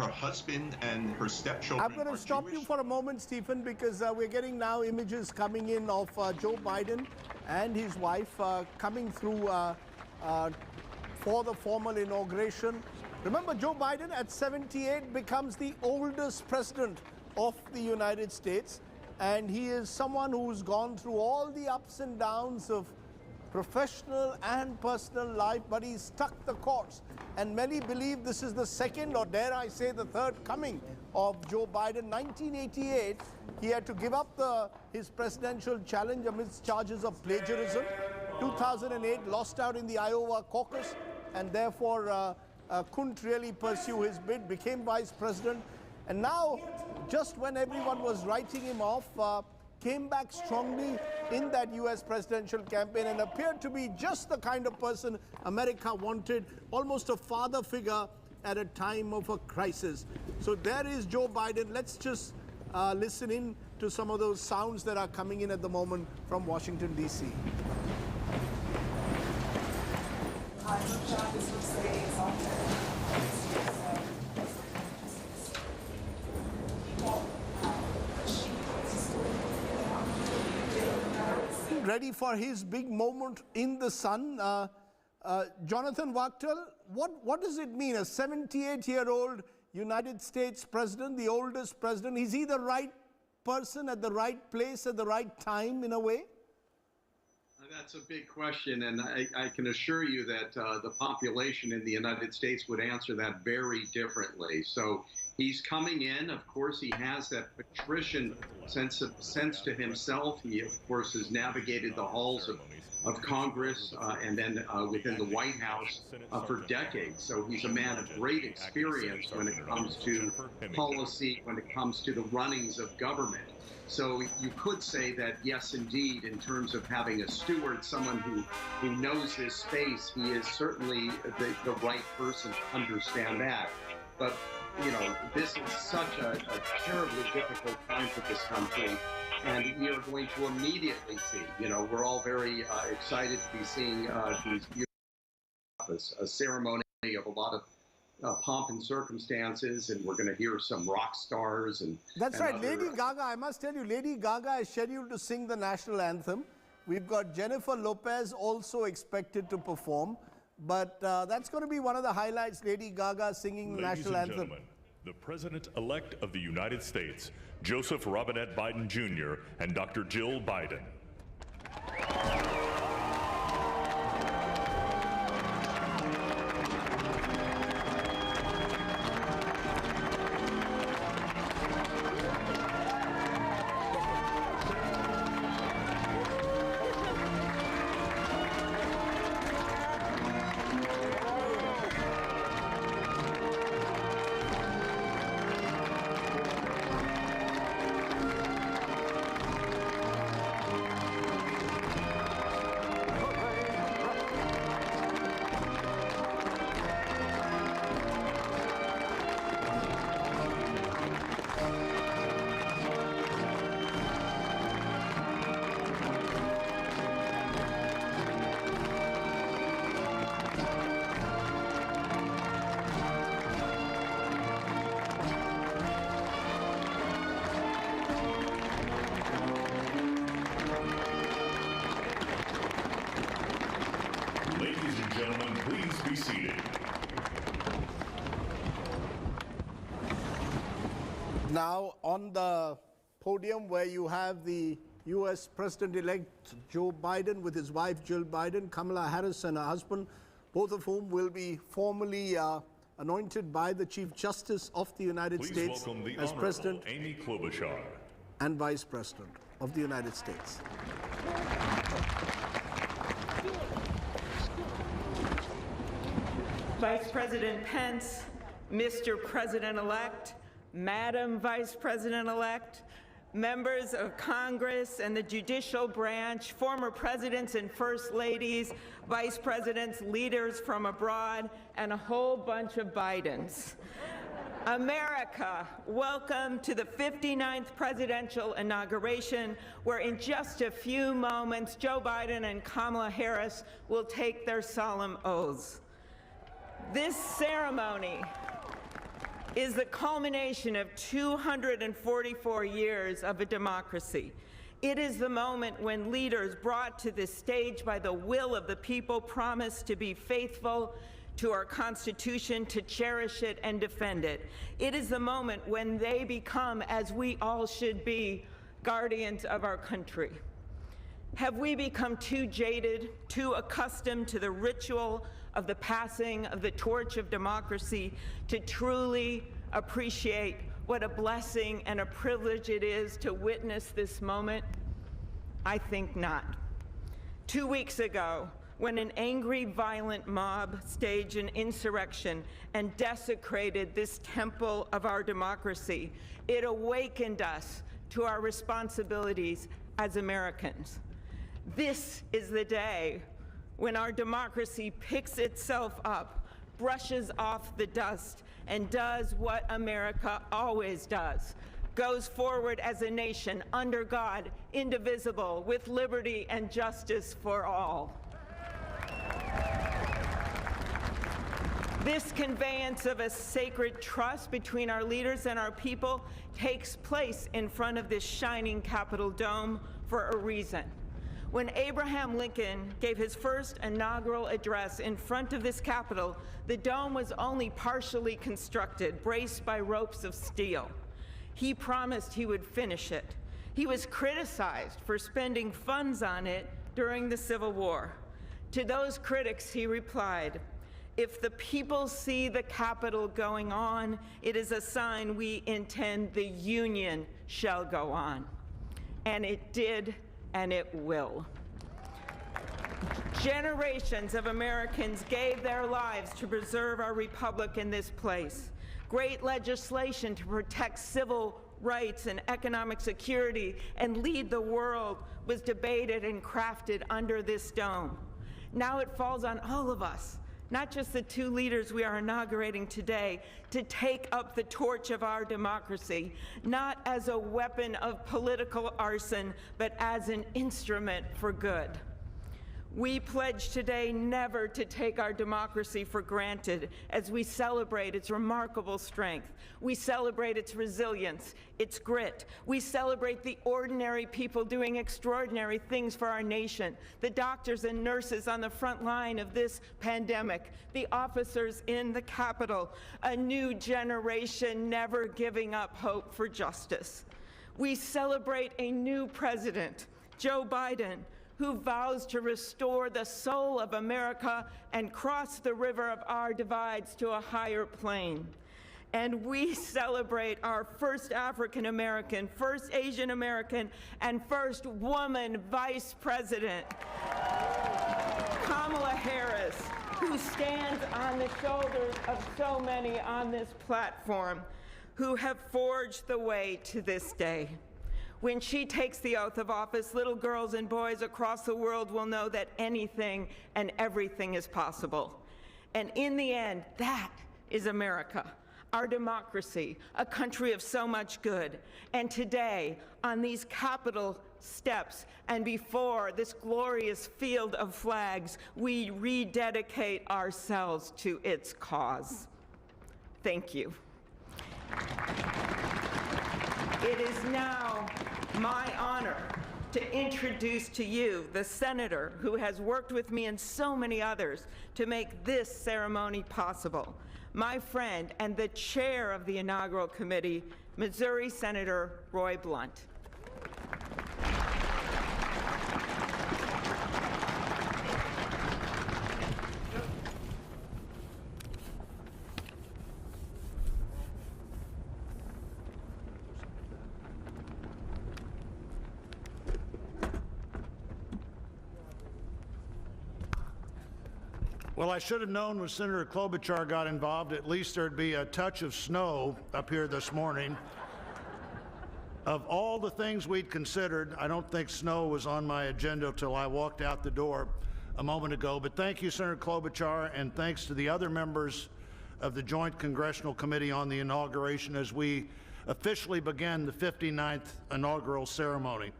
her husband and her stepchildren. I'm going to stop you for a moment, Stephen, because we're getting now images coming in of Joe Biden and his wife coming through for the formal inauguration. Remember, Joe Biden at 78 becomes the oldest president of the United States, and he is someone who's gone through all the ups and downs of professional and personal life, but he's stuck the course. And many believe this is the second, or dare I say the third coming of Joe Biden. 1988, he had to give up his presidential challenge amidst charges of plagiarism. 2008, lost out in the Iowa caucus, and therefore couldn't really pursue his bid, became vice president. And now, just when everyone was writing him off, came back strongly in that US presidential campaign and appeared to be just the kind of person America wanted, almost a father figure at a time of a crisis. So there is Joe Biden. Let's just listen in to some of those sounds that are coming in at the moment from Washington, D.C. Ready for his big moment in the sun. Jonathan Wachtel, what does it mean? A 78-year-old United States president, the oldest president, is he the right person at the right place at the right time in a way? That's a big question, and I can assure you that the population in the United States would answer that very differently. So he's coming in. Of course, he has that patrician sense to himself. He, of course, has navigated the halls of Congress and then within the White House for decades. So he's a man of great experience when it comes to policy, when it comes to the runnings of government. So you could say that, yes, indeed, in terms of having a steward, someone who knows his space, he is certainly the right person to understand that. But, you know, this is such a terribly difficult time for this country, and we are going to immediately see, you know, we're all very excited to be seeing a ceremony of a lot of pomp and circumstances, and we're going to hear some rock stars and that's right. Lady Gaga, I must tell you, Lady Gaga is scheduled to sing the national anthem. We've got Jennifer Lopez also expected to perform, but that's going to be one of the highlights, Lady Gaga singing the national anthem. Ladies and gentlemen, the President-elect of the United States, Joseph Robinette Biden Jr. and Dr. Jill Biden. Ladies and gentlemen, please be seated. Now, on the podium where you have the U.S. President-elect Joe Biden with his wife Jill Biden, Kamala Harris and her husband, both of whom will be formally anointed by the Chief Justice of the United States as President Amy Klobuchar and Vice President of the United States. Vice President Pence, Mr. President-elect, Madam Vice President-elect, members of Congress and the judicial branch, former presidents and first ladies, vice presidents, leaders from abroad, and a whole bunch of Bidens. America, welcome to the 59th presidential inauguration, where in just a few moments, Joe Biden and Kamala Harris will take their solemn oaths. This ceremony is the culmination of 244 years of a democracy. It is the moment when leaders brought to this stage by the will of the people promise to be faithful to our Constitution, to cherish it and defend it. It is the moment when they become, as we all should be, guardians of our country. Have we become too jaded, too accustomed to the ritual of the passing of the torch of democracy to truly appreciate what a blessing and a privilege it is to witness this moment? I think not. 2 weeks ago, when an angry, violent mob staged an insurrection and desecrated this temple of our democracy, it awakened us to our responsibilities as Americans. This is the day when our democracy picks itself up, brushes off the dust, and does what America always does: goes forward as a nation under God, indivisible, with liberty and justice for all. This conveyance of a sacred trust between our leaders and our people takes place in front of this shining Capitol dome for a reason. When Abraham Lincoln gave his first inaugural address in front of this Capitol, the dome was only partially constructed, braced by ropes of steel. He promised he would finish it. He was criticized for spending funds on it during the Civil War. To those critics, he replied, "If the people see the Capitol going on, it is a sign we intend the Union shall go on." And it did, and it will. Generations of Americans gave their lives to preserve our republic in this place. Great legislation to protect civil rights and economic security and lead the world was debated and crafted under this dome. Now it falls on all of us, not just the two leaders we are inaugurating today, to take up the torch of our democracy, not as a weapon of political arson, but as an instrument for good. We pledge today never to take our democracy for granted as we celebrate its remarkable strength. We celebrate its resilience, its grit. We celebrate the ordinary people doing extraordinary things for our nation, the doctors and nurses on the front line of this pandemic, the officers in the Capitol, a new generation never giving up hope for justice. We celebrate a new president, Joe Biden, who vows to restore the soul of America and cross the river of our divides to a higher plane. And we celebrate our first African American, first Asian American, and first woman Vice President, Kamala Harris, who stands on the shoulders of so many on this platform who have forged the way to this day. When she takes the oath of office, little girls and boys across the world will know that anything and everything is possible. And in the end, that is America, our democracy, a country of so much good. And today, on these Capitol steps and before this glorious field of flags, we rededicate ourselves to its cause. Thank you. It is now my honor to introduce to you the senator who has worked with me and so many others to make this ceremony possible, my friend and the chair of the inaugural committee, Missouri Senator Roy Blunt. Well, I should have known when Senator Klobuchar got involved, at least there'd be a touch of snow up here this morning. Of all the things we'd considered, I don't think snow was on my agenda until I walked out the door a moment ago. But thank you, Senator Klobuchar, and thanks to the other members of the Joint Congressional Committee on the Inauguration as we officially begin the 59th inaugural ceremony.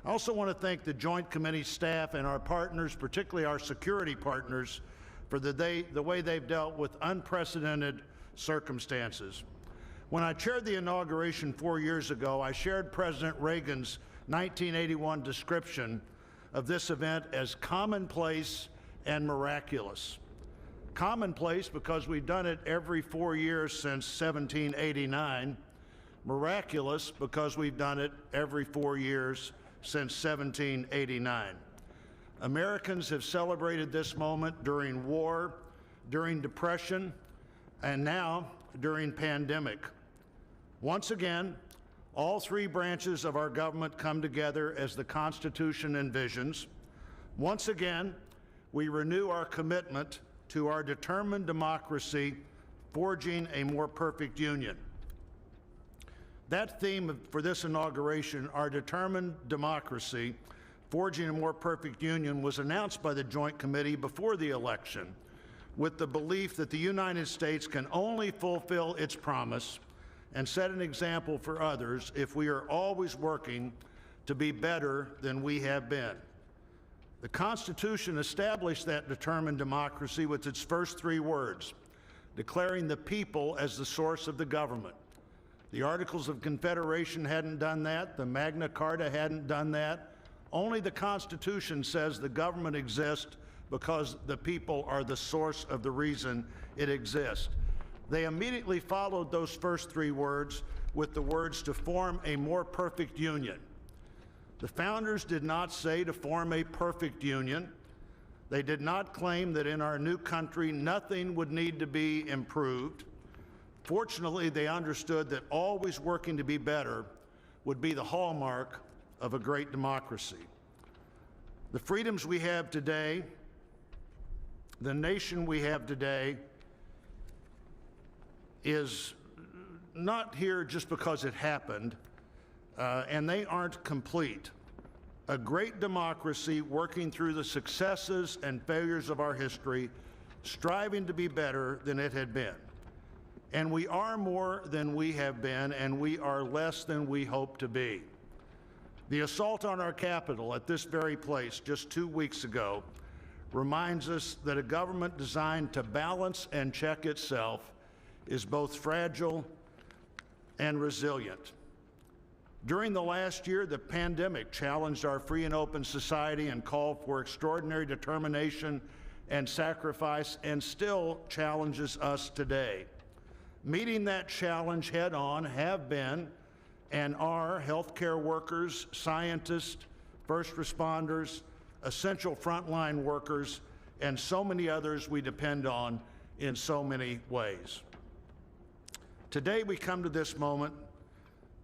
I also want to thank the Joint Committee staff and our partners, particularly our security partners, for the way they've dealt with unprecedented circumstances. When I chaired the inauguration 4 years ago, I shared President Reagan's 1981 description of this event as commonplace and miraculous. Commonplace because we've done it every 4 years since 1789. Miraculous because we've done it every 4 years since 1789. Americans have celebrated this moment during war, during depression, and now during pandemic. Once again, all three branches of our government come together as the Constitution envisions. Once again, we renew our commitment to our determined democracy, forging a more perfect union. That theme for this inauguration, our determined democracy, forging a more perfect union, was announced by the Joint Committee before the election with the belief that the United States can only fulfill its promise and set an example for others if we are always working to be better than we have been. The Constitution established that determined democracy with its first three words, declaring the people as the source of the government. The Articles of Confederation hadn't done that. The Magna Carta hadn't done that. Only the Constitution says the government exists because the people are the source of the reason it exists. They immediately followed those first three words with the words to form a more perfect union. The founders did not say to form a perfect union. They did not claim that in our new country nothing would need to be improved. Fortunately, they understood that always working to be better would be the hallmark of a great democracy. The freedoms we have today, the nation we have today, is not here just because it happened, and they aren't complete. A great democracy working through the successes and failures of our history, striving to be better than it had been. And we are more than we have been, and we are less than we hope to be. The assault on our Capitol at this very place just 2 weeks ago reminds us that a government designed to balance and check itself is both fragile and resilient. During the last year, the pandemic challenged our free and open society and called for extraordinary determination and sacrifice, and still challenges us today. Meeting that challenge head on have been and are healthcare workers, scientists, first responders, essential frontline workers, and so many others we depend on in so many ways. Today we come to this moment,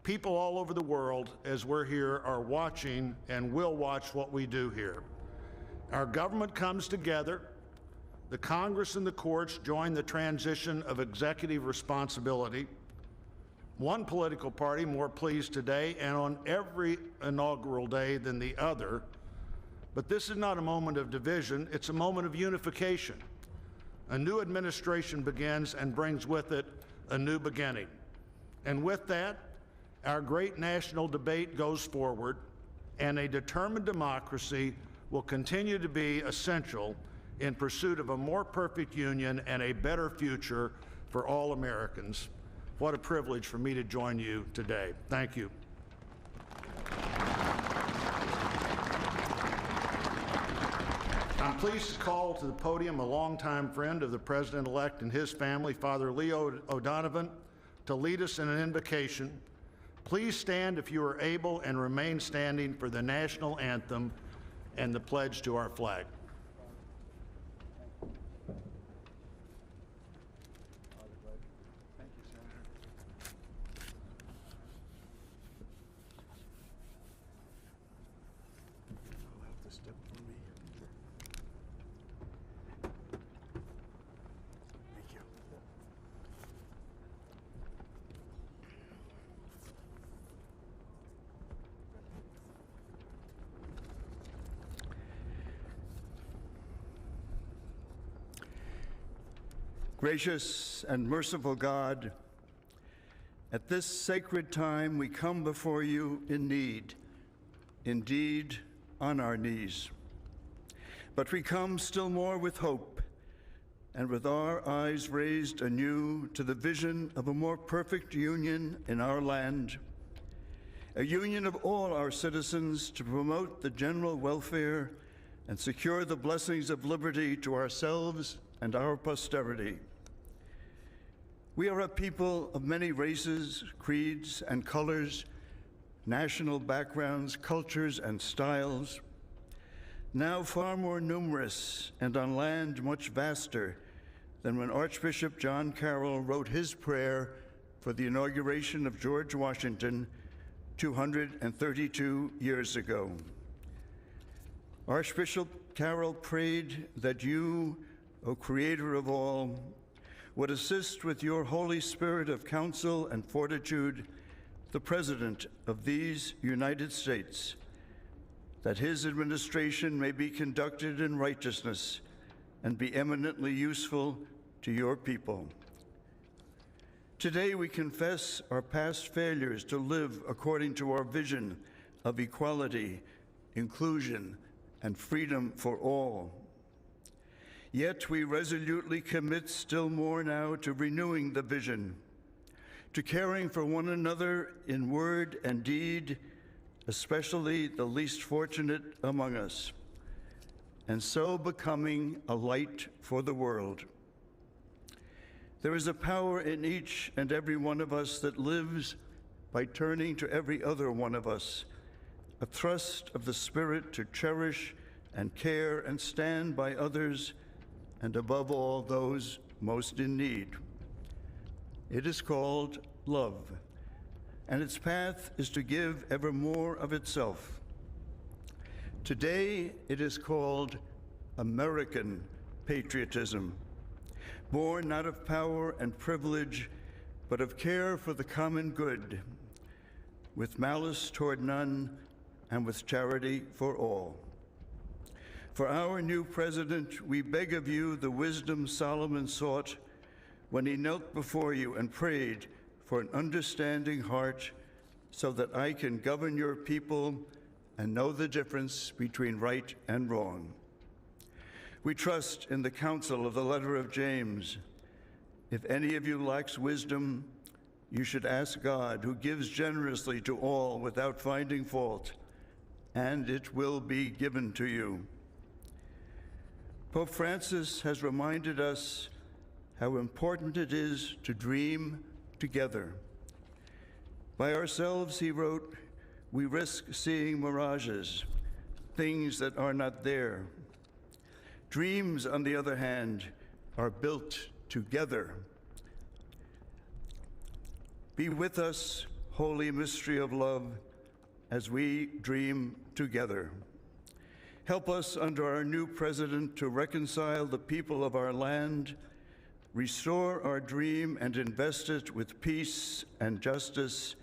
people all over the world, as we're here, are watching and will watch what we do here. Our government comes together, the Congress and the courts join the transition of executive responsibility. One political party more pleased today and on every inaugural day than the other, but this is not a moment of division, it's a moment of unification. A new administration begins and brings with it a new beginning. And with that, our great national debate goes forward, and a determined democracy will continue to be essential in pursuit of a more perfect union and a better future for all Americans. What a privilege for me to join you today. Thank you. I'm pleased to call to the podium a longtime friend of the President-elect and his family, Father Leo O'Donovan, to lead us in an invocation. Please stand if you are able and remain standing for the national anthem and the pledge to our flag. Gracious and merciful God, at this sacred time we come before you in need, indeed on our knees. But we come still more with hope and with our eyes raised anew to the vision of a more perfect union in our land, a union of all our citizens to promote the general welfare and secure the blessings of liberty to ourselves and our posterity. We are a people of many races, creeds, and colors, national backgrounds, cultures, and styles, now far more numerous and on land much vaster than when Archbishop John Carroll wrote his prayer for the inauguration of George Washington 232 years ago. Archbishop Carroll prayed that you, O Creator of all, would assist with your Holy Spirit of counsel and fortitude the President of these United States, that his administration may be conducted in righteousness and be eminently useful to your people. Today we confess our past failures to live according to our vision of equality, inclusion, and freedom for all. Yet we resolutely commit still more now to renewing the vision, to caring for one another in word and deed, especially the least fortunate among us, and so becoming a light for the world. There is a power in each and every one of us that lives by turning to every other one of us, a thrust of the Spirit to cherish and care and stand by others, and above all, those most in need. It is called love, and its path is to give ever more of itself. Today, it is called American patriotism, born not of power and privilege, but of care for the common good, with malice toward none and with charity for all. For our new president, we beg of you the wisdom Solomon sought when he knelt before you and prayed for an understanding heart so that I can govern your people and know the difference between right and wrong. We trust in the counsel of the letter of James. If any of you lacks wisdom, you should ask God, who gives generously to all without finding fault, and it will be given to you. Pope Francis has reminded us how important it is to dream together. By ourselves, he wrote, we risk seeing mirages, things that are not there. Dreams, on the other hand, are built together. Be with us, holy mystery of love, as we dream together. Help us under our new president to reconcile the people of our land, restore our dream and invest it with peace and justice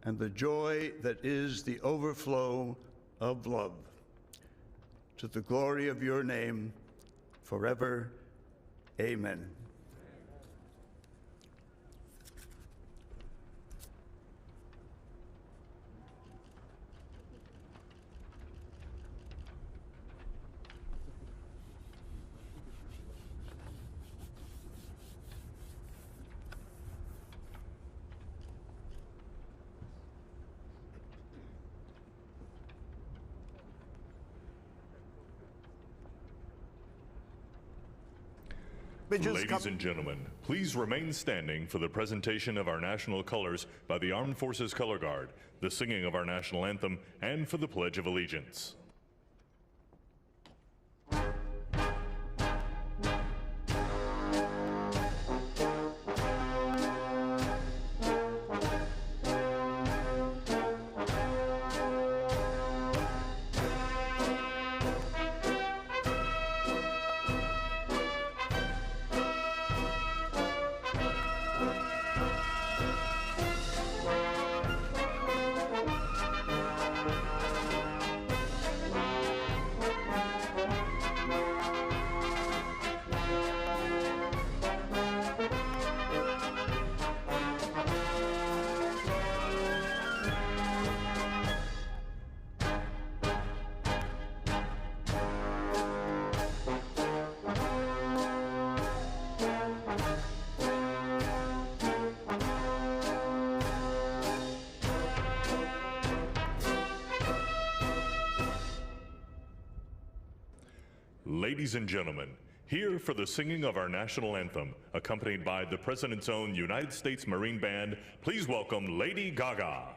and the joy that is the overflow of love. To the glory of your name, forever, amen. Ladies and gentlemen, please remain standing for the presentation of our national colors by the Armed Forces Color Guard, the singing of our national anthem, and for the Pledge of Allegiance. Ladies and gentlemen, here for the singing of our national anthem, accompanied by the President's own United States Marine Band, please welcome Lady Gaga.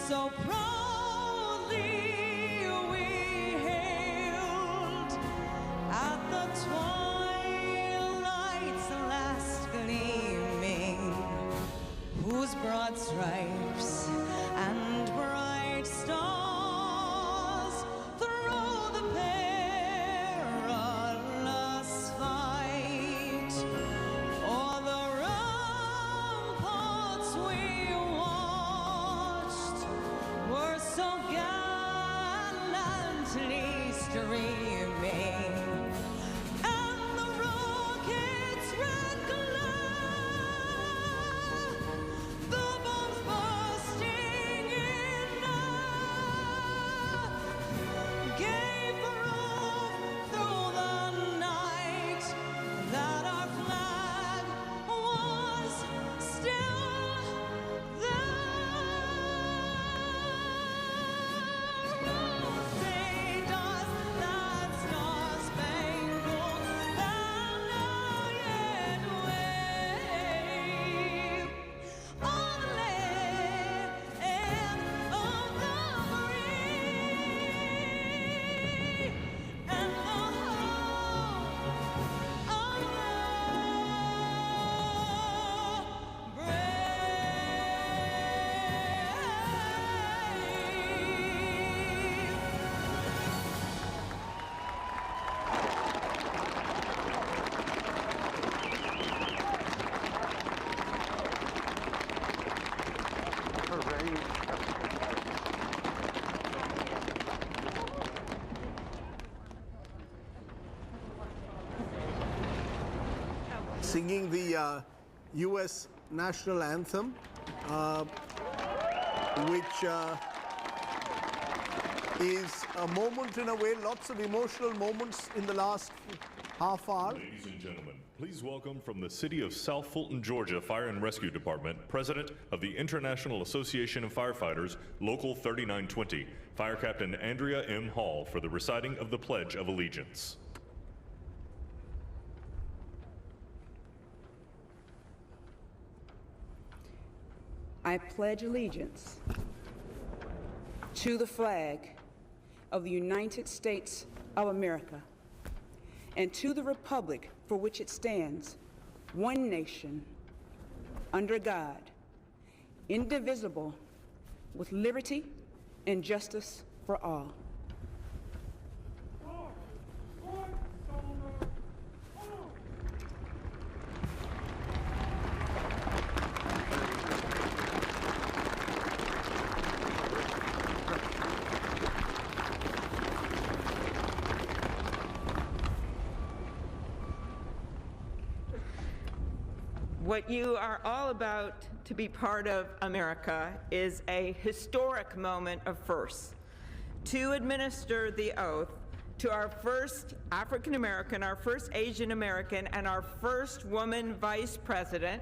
So proudly we hailed at the twilight's last gleaming, whose broad stripes and bright stars through the perilous fight o'er the ramparts we watched were so gallantly streaming, and the rocket's red glare, the bombs bursting in air, gave proof through the night that our flag was still there. Say, does that star-spangled banner yet wave on the land of the free and the home of the Singing the U.S. national anthem, which is a moment in a way, lots of emotional moments in the last half hour. Ladies and gentlemen, please welcome from the city of South Fulton, Georgia Fire and Rescue Department, President of the International Association of Firefighters, Local 3920, Fire Captain Andrea M. Hall, for the reciting of the Pledge of Allegiance. I pledge allegiance to the flag of the United States of America and to the republic for which it stands, one nation, under God, indivisible, with liberty and justice for all. What you are all about to be part of, America, is a historic moment of firsts. To administer the oath to our first African American, our first Asian American, and our first woman Vice President,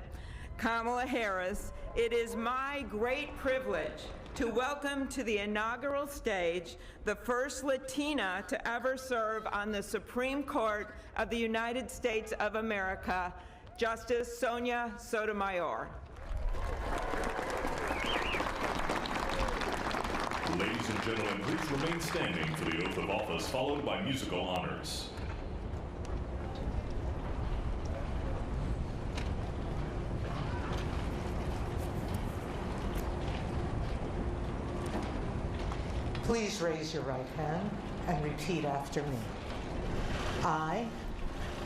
Kamala Harris, it is my great privilege to welcome to the inaugural stage the first Latina to ever serve on the Supreme Court of the United States of America, Justice Sonia Sotomayor. Ladies and gentlemen, please remain standing for the oath of office, followed by musical honors. Please raise your right hand and repeat after me. I,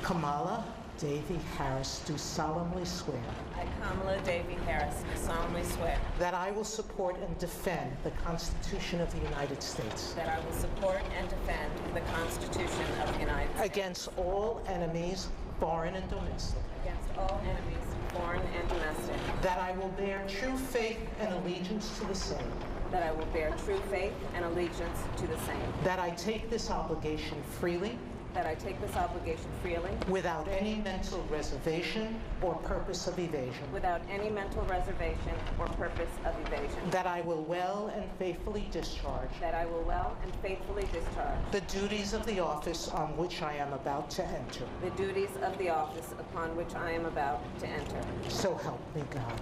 Kamala Davy Harris, do solemnly swear I, Kamala Davy Harris, do solemnly swear that I will support and defend the Constitution of the United States that I will support and defend the Constitution of the United States against all enemies, foreign and domestic, against all enemies, foreign and domestic, that I will bear true faith and allegiance to the same, that I will bear true faith and allegiance to the same, that I take this obligation freely that I take this obligation freely without any mental reservation or purpose of evasion, without any mental reservation or purpose of evasion, that I will well and faithfully discharge that I will well and faithfully discharge the duties of the office on which I am about to enter. the duties of the office upon which I am about to enter. So help me God.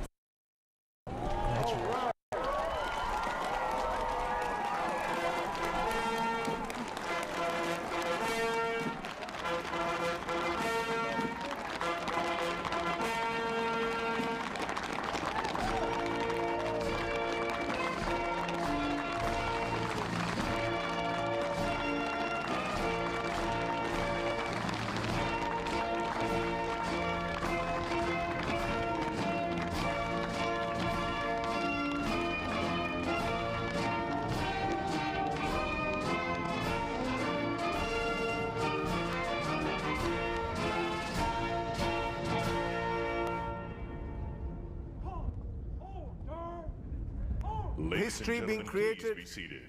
Ladies and History being gentlemen, created. please be seated.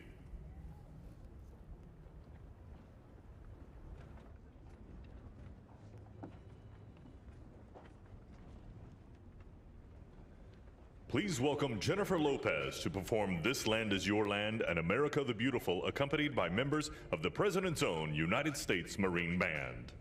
Please welcome Jennifer Lopez to perform This Land Is Your Land and America the Beautiful, accompanied by members of the President's own United States Marine Band.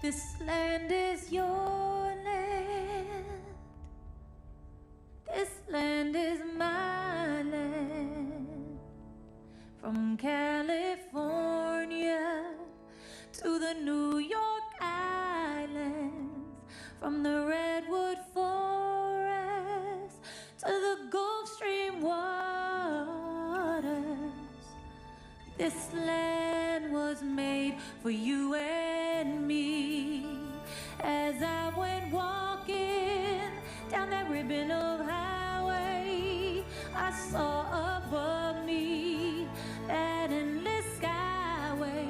This land is your land. This land is my land. From California to the New York Islands, from the Redwood Forest to the Gulf Stream waters. This land was made for you and me. As I went walking down that ribbon of highway, I saw above me that endless skyway.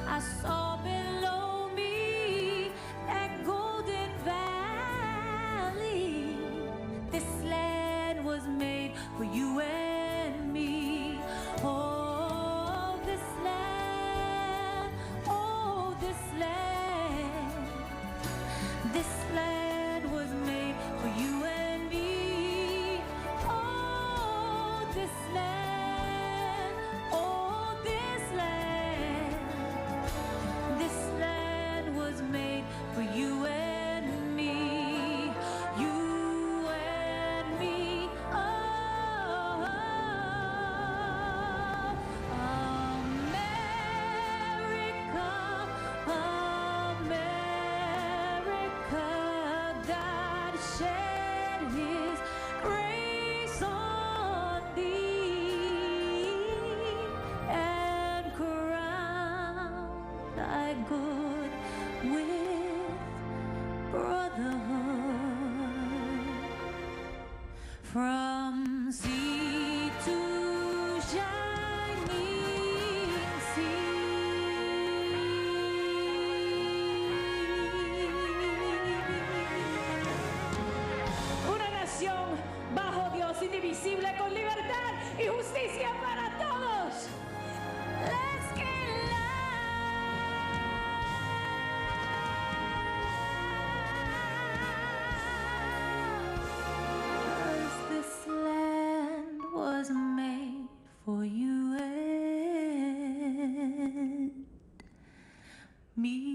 I saw below me that golden valley. This land was made for you and me. Oh, this land, oh, this land. This land was made for you and me. From sea to shining sea, una nación bajo Dios, indivisible, con libertad y justicia para todos. let's get loud. This land was made for you and me.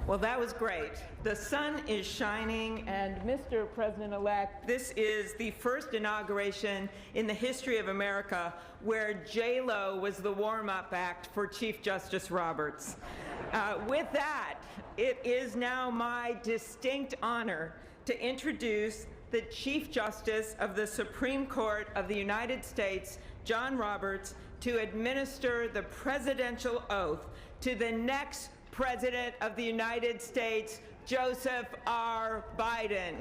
Well, that was great. The sun is shining, and Mr. President-elect, this is the first inauguration in the history of America where J-Lo was the warm-up act for Chief Justice Roberts. With that, it is now my distinct honor to introduce the Chief Justice of the Supreme Court of the United States, John Roberts, to administer the presidential oath to the next President of the United States, Joseph R. Biden.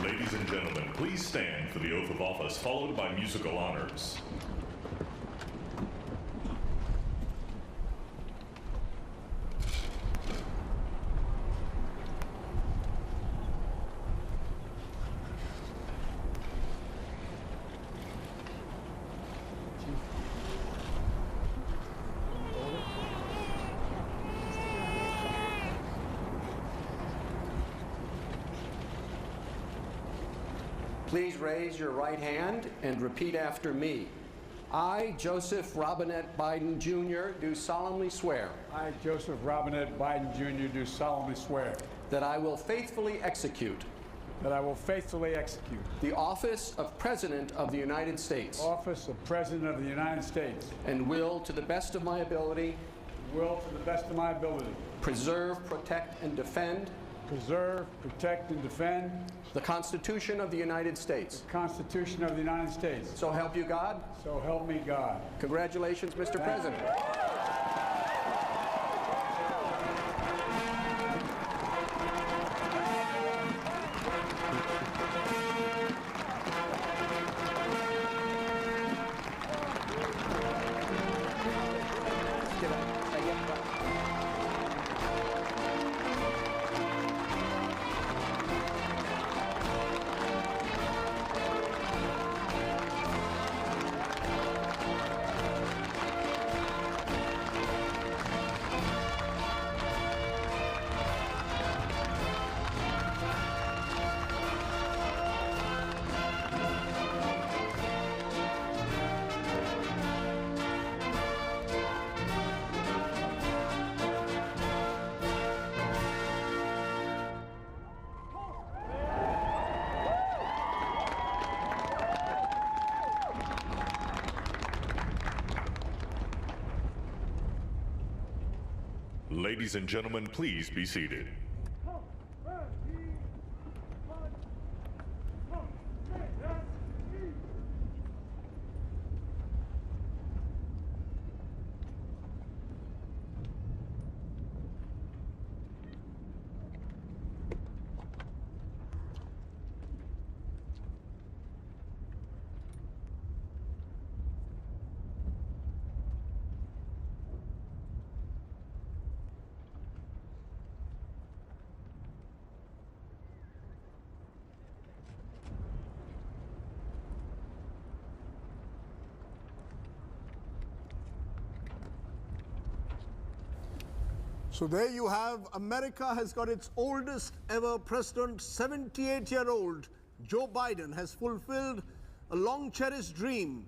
Ladies and gentlemen, please stand for the oath of office, followed by musical honors. Please raise your right hand and repeat after me. I, Joseph Robinette Biden, Jr., do solemnly swear I, Joseph Robinette Biden, Jr., do solemnly swear that I will faithfully execute the office of President of the United States office of President of the United States and will, to the best of my ability, preserve, protect, and defend the Constitution of the United States. So help you God. So help me God. Congratulations, Mr. President. Ladies and gentlemen, please be seated. So there you have, America has got its oldest ever president. 78-year-old Joe Biden has fulfilled a long-cherished dream.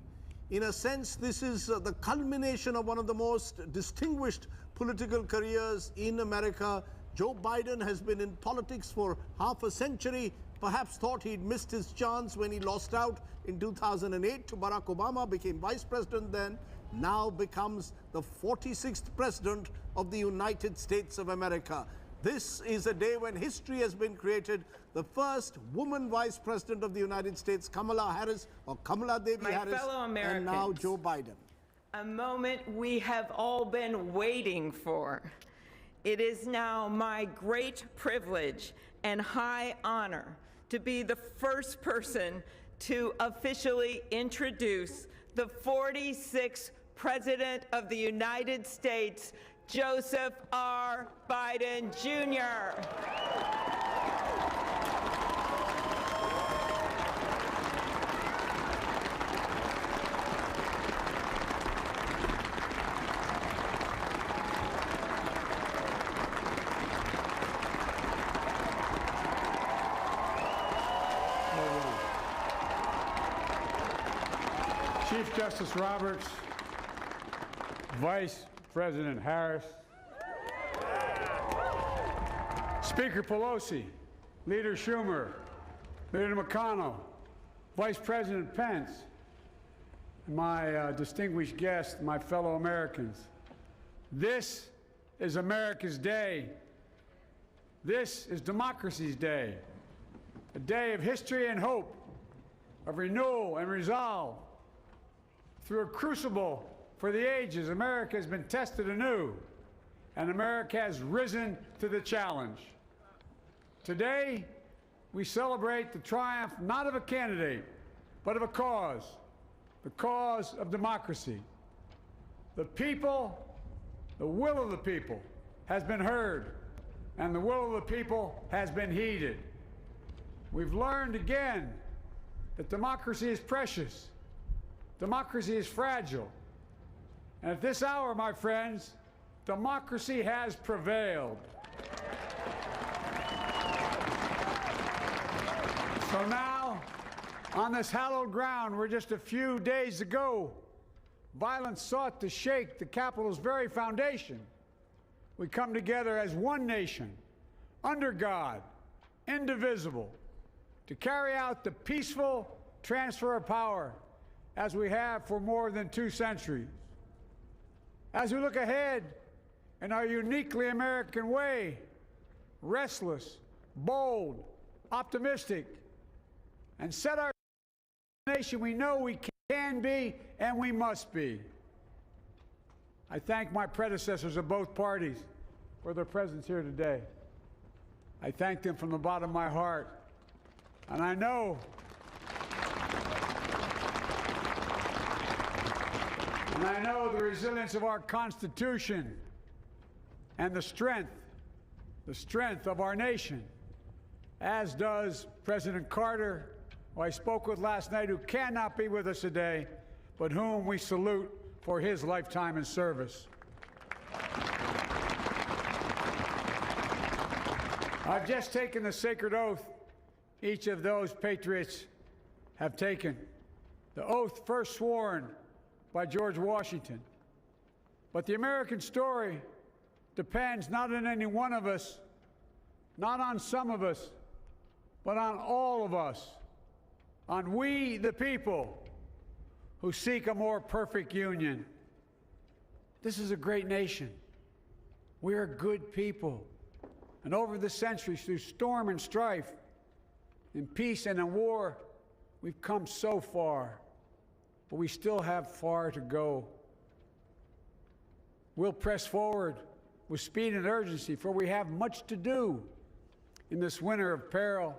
In a sense, this is the culmination of one of the most distinguished political careers in America. Joe Biden has been in politics for half a century, perhaps thought he'd missed his chance when he lost out in 2008 to Barack Obama, became vice president then, now becomes the 46th president of the United States of America. This is a day when history has been created. The first woman vice president of the United States, Kamala Harris, or Kamala Devi Harris, and now Joe Biden. A moment we have all been waiting for. It is now my great privilege and high honor to be the first person to officially introduce the 46th President of the United States, Joseph R. Biden, Jr. Chief Justice Roberts, Vice President Harris, Speaker Pelosi, Leader Schumer, Leader McConnell, Vice President Pence, and my distinguished guests, my fellow Americans. This is America's day. This is democracy's day, a day of history and hope, of renewal and resolve. Through a crucible for the ages, America has been tested anew, and America has risen to the challenge. Today, we celebrate the triumph not of a candidate, but of a cause, the cause of democracy. The people, the will of the people has been heard, and the will of the people has been heeded. We've learned again that democracy is precious. Democracy is fragile. And at this hour, my friends, democracy has prevailed. So now, on this hallowed ground where just a few days ago, violence sought to shake the Capitol's very foundation, we come together as one nation, under God, indivisible, to carry out the peaceful transfer of power as we have for more than 2 centuries. As we look ahead in our uniquely American way, restless, bold, optimistic, and set our nation we know we can be and we must be. I thank my predecessors of both parties for their presence here today. I thank them from the bottom of my heart. And I know the resilience of our Constitution and the strength of our nation, as does President Carter, who I spoke with last night, who cannot be with us today, but whom we salute for his lifetime in service. I've just taken the sacred oath each of those patriots have taken, the oath first sworn by George Washington. But the American story depends not on any one of us, not on some of us, but on all of us, on we the people who seek a more perfect union. This is a great nation. We are good people. And over the centuries, through storm and strife, in peace and in war, we've come so far. But we still have far to go. We'll press forward with speed and urgency, for we have much to do in this winter of peril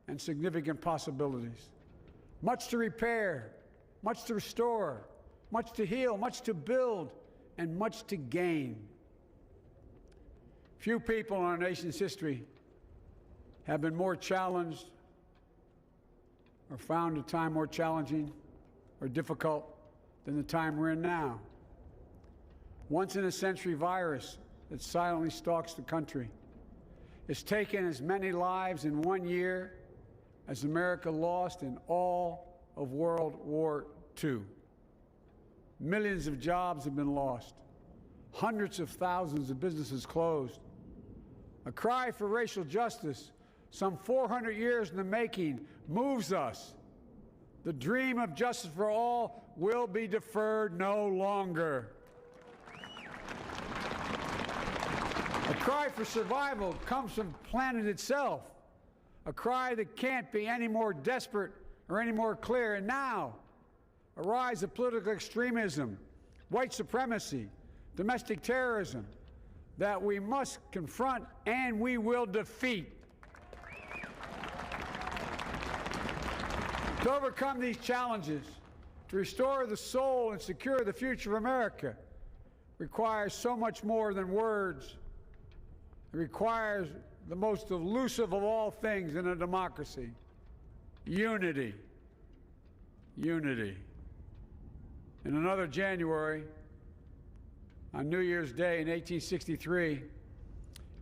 and significant possibilities. Much to repair, much to restore, much to heal, much to build, and much to gain. Few people in our nation's history have been more challenged or found a time more challenging or difficult than the time we're in now. Once-in-a-century virus that silently stalks the country has taken as many lives in 1 year as America lost in all of World War II. Millions of jobs have been lost. Hundreds of thousands of businesses closed. A cry for racial justice, some 400 years in the making, moves us. The dream of justice for all will be deferred no longer. A cry for survival comes from the planet itself, a cry that can't be any more desperate or any more clear. And now, a rise of political extremism, white supremacy, domestic terrorism, that we must confront and we will defeat. To overcome these challenges, to restore the soul and secure the future of America, requires so much more than words. It requires the most elusive of all things in a democracy: unity. Unity. In another January, on New Year's Day in 1863,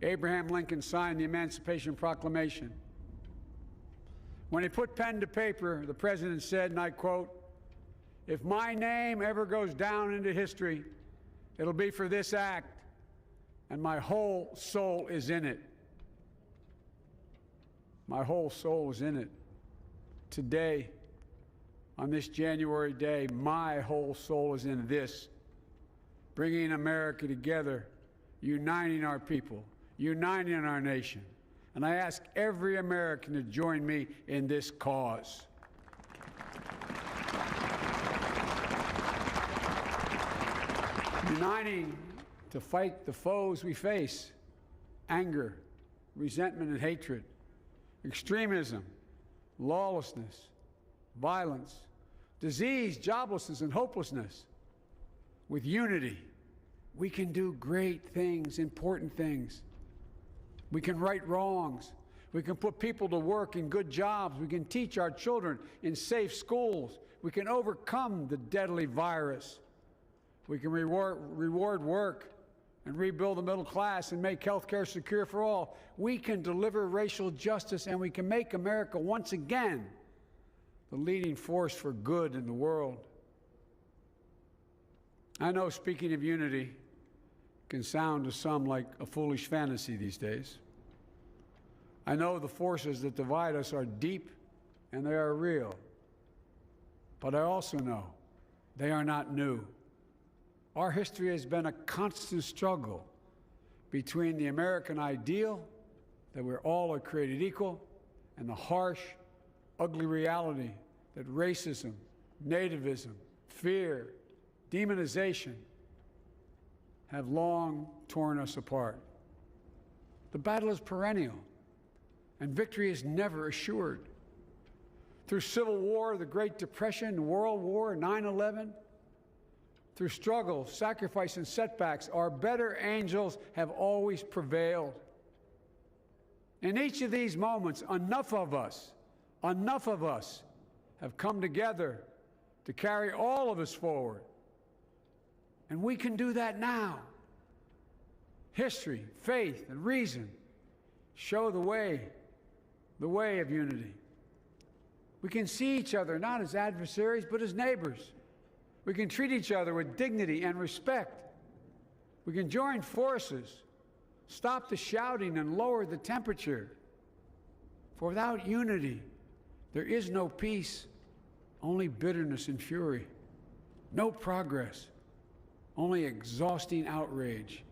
Abraham Lincoln signed the Emancipation Proclamation. When he put pen to paper, the president said, and I quote, "If my name ever goes down into history, it'll be for this act, and my whole soul is in it." My whole soul is in it. Today, on this January day, my whole soul is in this, bringing America together, uniting our people, uniting our nation. And I ask every American to join me in this cause. Uniting to fight the foes we face: anger, resentment and hatred, extremism, lawlessness, violence, disease, joblessness, and hopelessness. With unity, we can do great things, important things. We can right wrongs. We can put people to work in good jobs. We can teach our children in safe schools. We can overcome the deadly virus. We can reward work and rebuild the middle class and make health care secure for all. We can deliver racial justice, and we can make America once again the leading force for good in the world. I know speaking of unity can sound to some like a foolish fantasy these days. I know the forces that divide us are deep and they are real. But I also know they are not new. Our history has been a constant struggle between the American ideal that we're all created equal and the harsh, ugly reality that racism, nativism, fear, demonization have long torn us apart. The battle is perennial, and victory is never assured. Through Civil War, the Great Depression, World War, 9/11, through struggle, sacrifice, and setbacks, our better angels have always prevailed. In each of these moments, enough of us have come together to carry all of us forward. And we can do that now. History, faith, and reason show the way of unity. We can see each other not as adversaries, but as neighbors. We can treat each other with dignity and respect. We can join forces, stop the shouting, and lower the temperature. For without unity, there is no peace, only bitterness and fury. No progress, only exhausting outrage.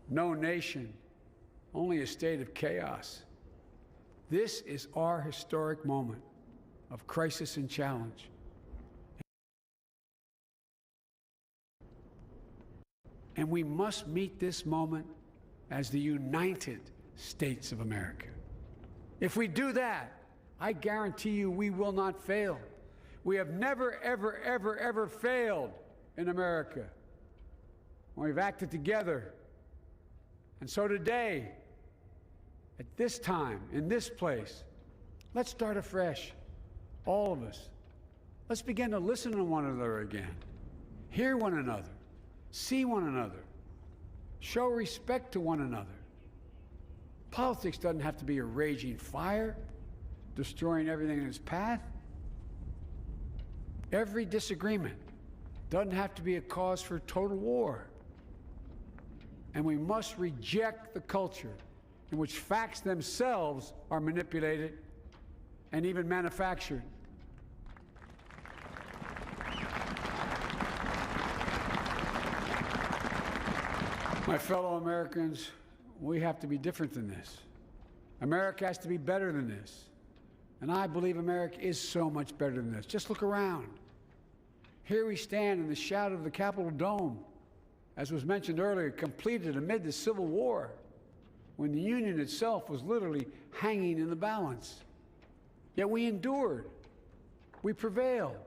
No nation, only a state of chaos. This is our historic moment of crisis and challenge. And we must meet this moment as the United States of America. If we do that, I guarantee you we will not fail. We have never, ever, ever, ever failed in America when we've acted together. And so today, at this time, in this place, let's start afresh, all of us. Let's begin to listen to one another again, hear one another, see one another, show respect to one another. Politics doesn't have to be a raging fire, destroying everything in its path. Every disagreement doesn't have to be a cause for total war. And we must reject the culture in which facts themselves are manipulated and even manufactured. My fellow Americans, we have to be different than this. America has to be better than this. And I believe America is so much better than this. Just look around. Here we stand in the shadow of the Capitol Dome, as was mentioned earlier, completed amid the Civil War, when the Union itself was literally hanging in the balance. Yet we endured. We prevailed.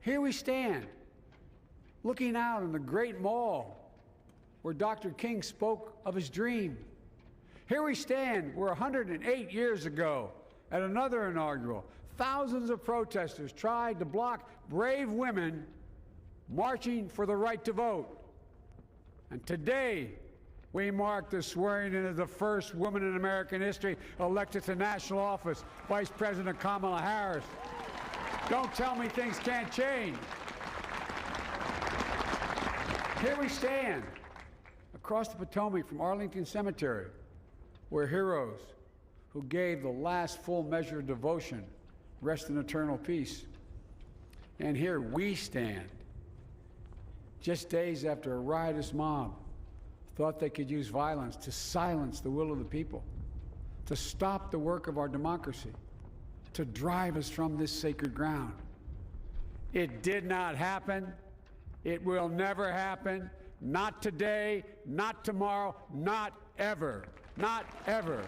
Here we stand, looking out on the great mall where Dr. King spoke of his dream. Here we stand where 108 years ago, at another inaugural, thousands of protesters tried to block brave women marching for the right to vote. And today, we mark the swearing in of the first woman in American history elected to national office, Vice President Kamala Harris. Don't tell me things can't change. Here we stand, across the Potomac from Arlington Cemetery, where heroes who gave the last full measure of devotion rest in eternal peace. And here we stand, just days after a riotous mob thought they could use violence to silence the will of the people, to stop the work of our democracy, to drive us from this sacred ground. It did not happen. It will never happen. Not today, not tomorrow, not ever. Not ever.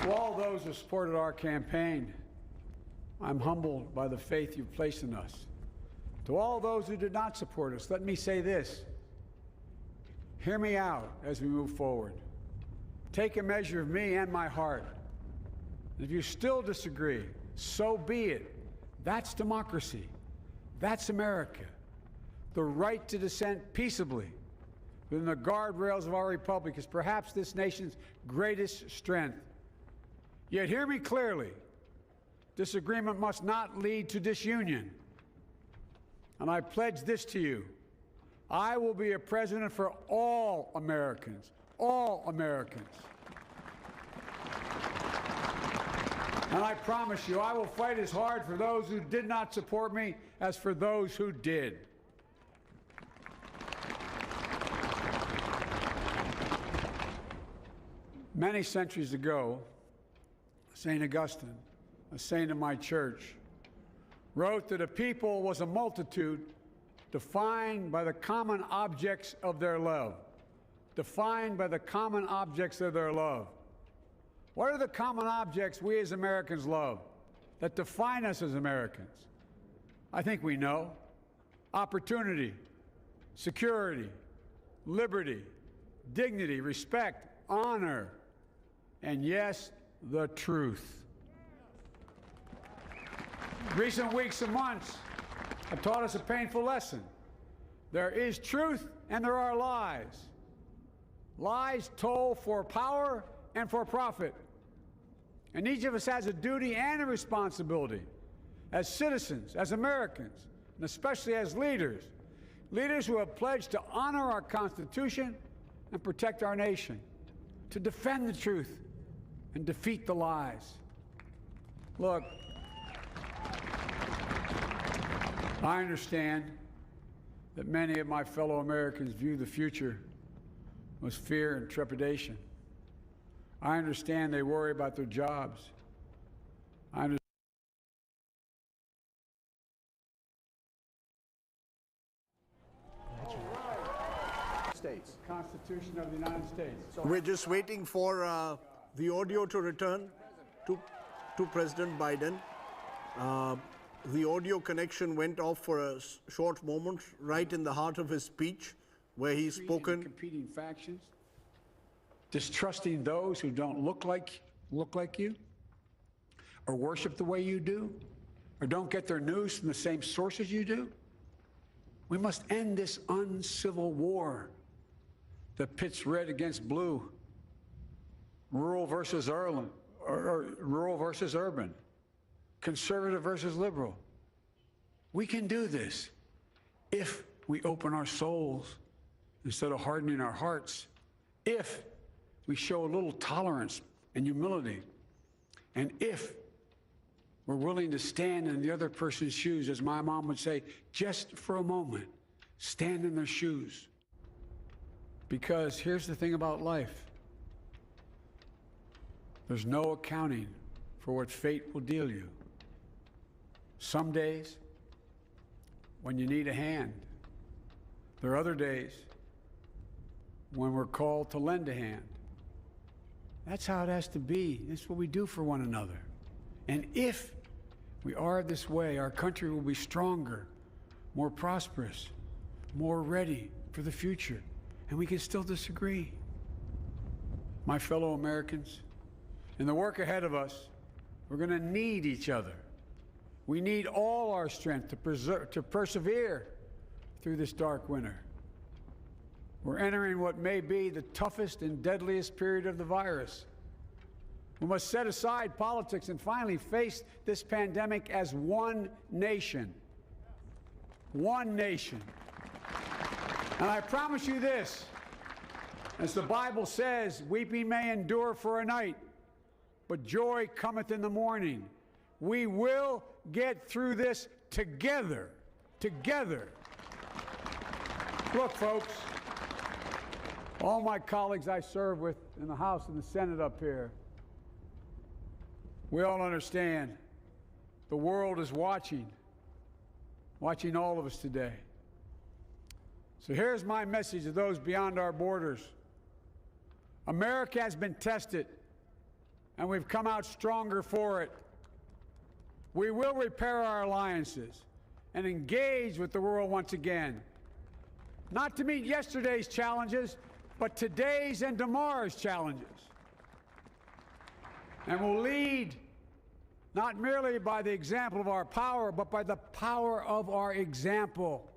To all those who supported our campaign, I'm humbled by the faith you've placed in us. To all those who did not support us, let me say this. Hear me out as we move forward. Take a measure of me and my heart. If you still disagree, so be it. That's democracy. That's America. The right to dissent peaceably within the guardrails of our republic is perhaps this nation's greatest strength. Yet hear me clearly. Disagreement must not lead to disunion. And I pledge this to you. I will be a president for all Americans. All Americans. And I promise you, I will fight as hard for those who did not support me as for those who did. Many centuries ago, St. Augustine, a saint of my church, wrote that a people was a multitude defined by the common objects of their love. Defined by the common objects of their love. What are the common objects we as Americans love that define us as Americans? I think we know. Opportunity, security, liberty, dignity, respect, honor, and yes, the truth. Recent weeks and months have taught us a painful lesson. There is truth and there are lies. Lies told for power and for profit. And each of us has a duty and a responsibility as citizens, as Americans, and especially as leaders. Leaders who have pledged to honor our Constitution and protect our nation, to defend the truth and defeat the lies. Look, I understand that many of my fellow Americans view the future with fear and trepidation. I understand they worry about their jobs. I understand States. Constitution of the United States. We're just waiting for the audio to return to President Biden. The audio connection went off for a short moment, right in the heart of his speech, where he's spoken. Competing factions, distrusting those who don't look like you, or worship the way you do, or don't get their news from the same sources you do. We must end this uncivil war that pits red against blue, rural versus urban, or rural versus urban, conservative versus liberal. We can do this. if we open our souls instead of hardening our hearts, if we show a little tolerance and humility, and if we're willing to stand in the other person's shoes, as my mom would say, just for a moment, stand in their shoes. Because here's the thing about life. There's no accounting for what fate will deal you. Some days, when you need a hand. There are other days when we're called to lend a hand. That's how it has to be. That's what we do for one another. And if we are this way, our country will be stronger, more prosperous, more ready for the future. And we can still disagree. My fellow Americans, in the work ahead of us, we're going to need each other. We need all our strength to persevere through this dark winter. We're entering what may be the toughest and deadliest period of the virus. We must set aside politics and finally face this pandemic as one nation. One nation. And I promise you this, as the Bible says, weeping may endure for a night, but joy cometh in the morning. We will get through this together. Together. Look, folks, all my colleagues I serve with in the House and the Senate up here, we all understand the world is watching all of us today. So here's my message to those beyond our borders. America has been tested, and we've come out stronger for it. We will repair our alliances and engage with the world once again, not to meet yesterday's challenges, but today's and tomorrow's challenges. And we'll lead not merely by the example of our power, but by the power of our example.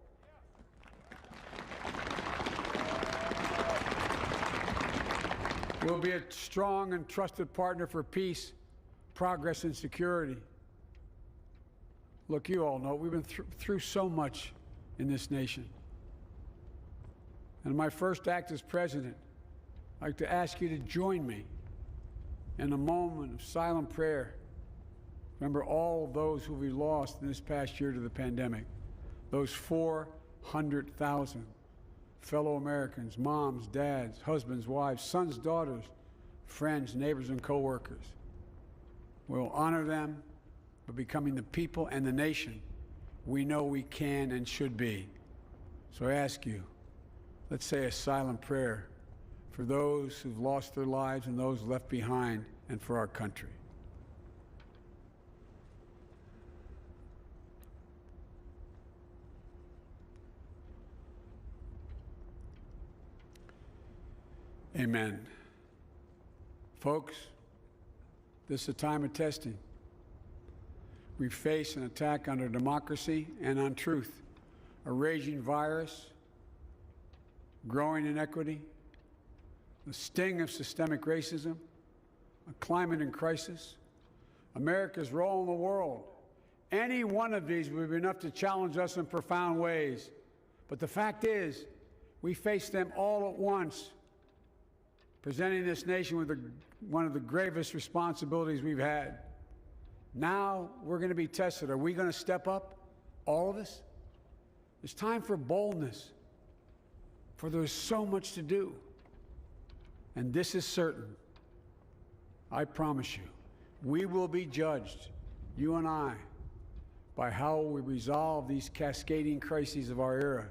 We'll be a strong and trusted partner for peace, progress, and security. Look, you all know we've been through so much in this nation. And my first act as president, I'd like to ask you to join me in a moment of silent prayer. Remember all of those who we lost in this past year to the pandemic. Those 400,000 fellow Americans, moms, dads, husbands, wives, sons, daughters, friends, neighbors, and co-workers. We'll honor them by becoming the people and the nation we know we can and should be. So I ask you, let's say a silent prayer for those who've lost their lives and those left behind, and for our country. Amen. Folks, this is a time of testing. We face an attack on our democracy and on truth, a raging virus, growing inequity, the sting of systemic racism, a climate in crisis, America's role in the world. Any one of these would be enough to challenge us in profound ways. But the fact is, we face them all at once, presenting this nation with one of the gravest responsibilities we've had. Now we're going to be tested. Are we going to step up, all of us? It's time for boldness, for there's so much to do. And this is certain. I promise you, we will be judged, you and I, by how we resolve these cascading crises of our era.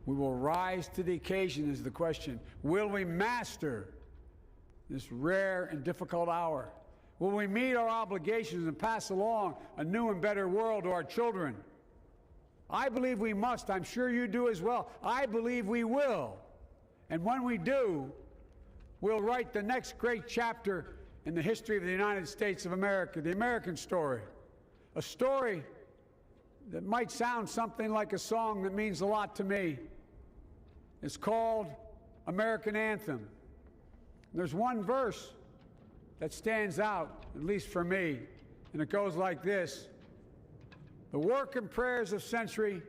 We will rise to the occasion is the question. Will we master this rare and difficult hour? Will we meet our obligations and pass along a new and better world to our children? I believe we must. I'm sure you do as well. I believe we will. And when we do, we'll write the next great chapter in the history of the United States of America, the American story. A story that might sound something like a song that means a lot to me. It's called American Anthem. There's one verse that stands out, at least for me, and it goes like this. The work and prayers of century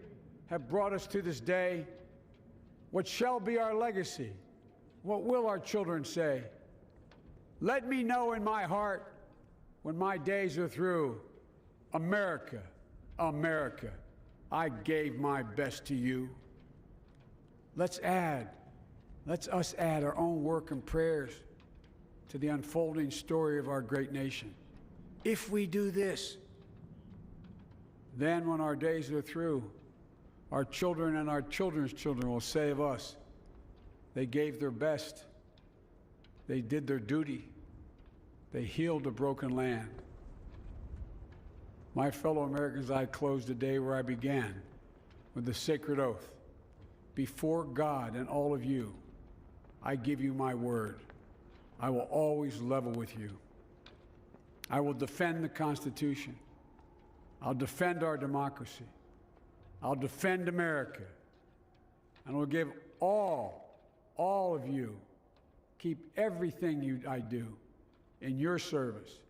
have brought us to this day. What shall be our legacy? What will our children say? Let me know in my heart when my days are through, America, America, I gave my best to you. Let's us add our own work and prayers to the unfolding story of our great nation. If we do this, then when our days are through, our children and our children's children will say of us, they gave their best, they did their duty, they healed a broken land. My fellow Americans, I close the day where I began, with the sacred oath. Before God and all of you, I give you my word. I will always level with you. I will defend the Constitution. I'll defend our democracy. I'll defend America. And I will give all of you, keep everything I do in your service,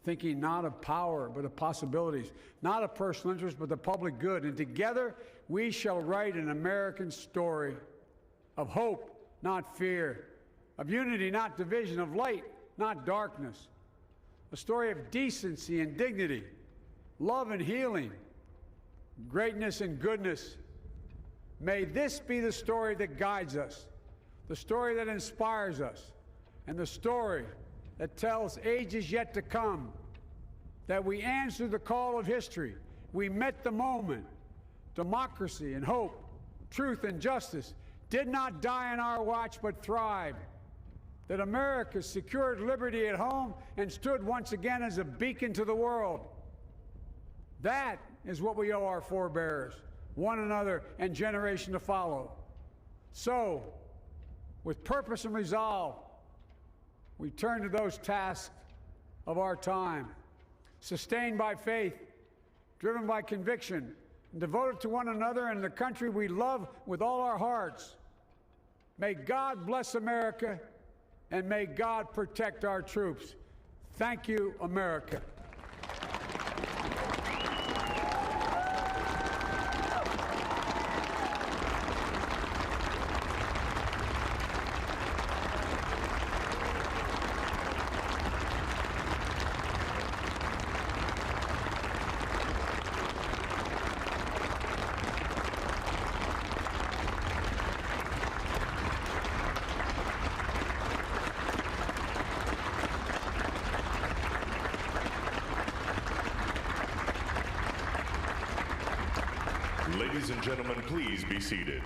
thinking not of power, but of possibilities, not of personal interest, but the public good. And together, we shall write an American story of hope, not fear, of unity, not division, of light, not darkness, a story of decency and dignity, love and healing, greatness and goodness. May this be the story that guides us, the story that inspires us, and the story that tells ages yet to come that we answered the call of history. We met the moment. Democracy and hope, truth and justice did not die on our watch but thrived. That America secured liberty at home and stood once again as a beacon to the world. That is what we owe our forebears, one another, and generation to follow. So, with purpose and resolve, we turn to those tasks of our time, sustained by faith, driven by conviction, and devoted to one another and the country we love with all our hearts. May God bless America, and may God protect our troops. Thank you, America. Ladies and gentlemen, please be seated.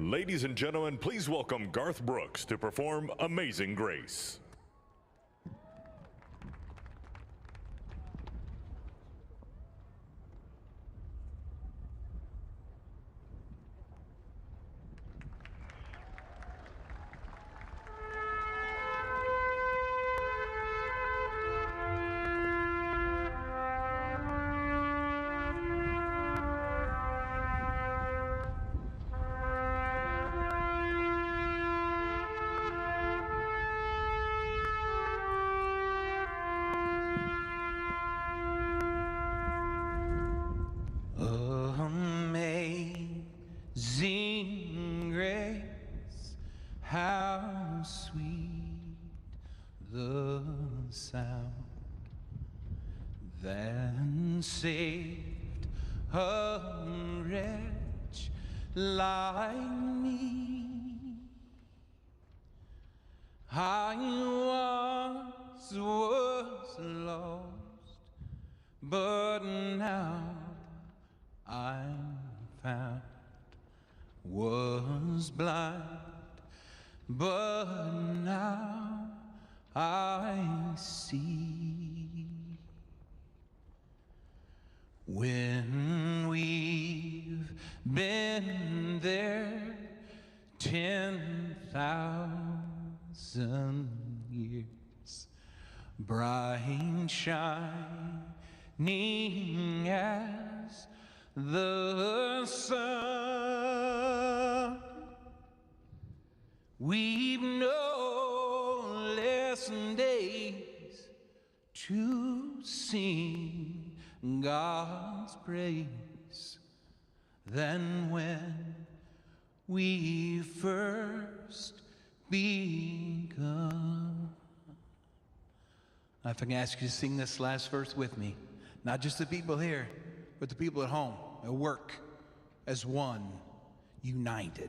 Ladies and gentlemen, please welcome Garth Brooks to perform Amazing Grace. Amazing grace, how sweet the sound that saved a wretch like me. I was lost, but now I'm found. Was blind, but now I see. When we've been there 10,000 years, bright shining as the sun, we've no less days to sing God's praise than when we first begun. If I can ask you to sing this last verse with me, not just the people here, but the people at home, at work, as one, united.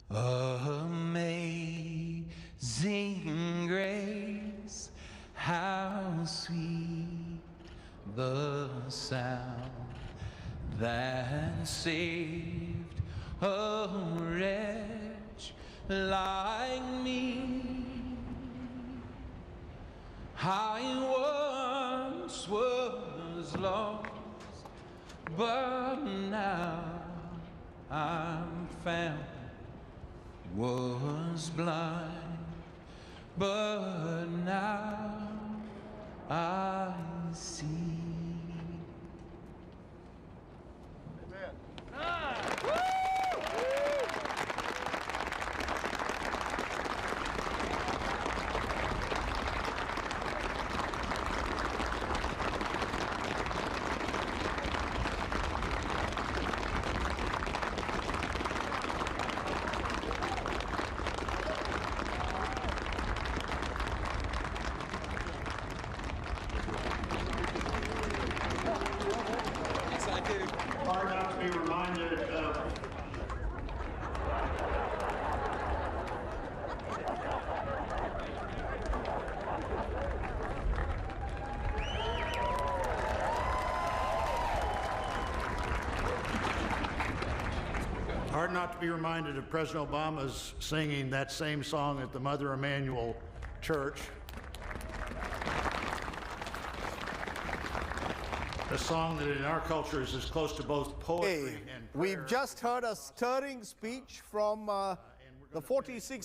Amazing grace, how sweet the sound that saved a wretch like me. I once was lost, but now I'm found. Was blind, but now I see. Hard not to be reminded of President Obama's singing that same song at the Mother Emanuel Church. A song that in our culture is as close to both poetry and prayer. We've just heard a stirring speech from the 46th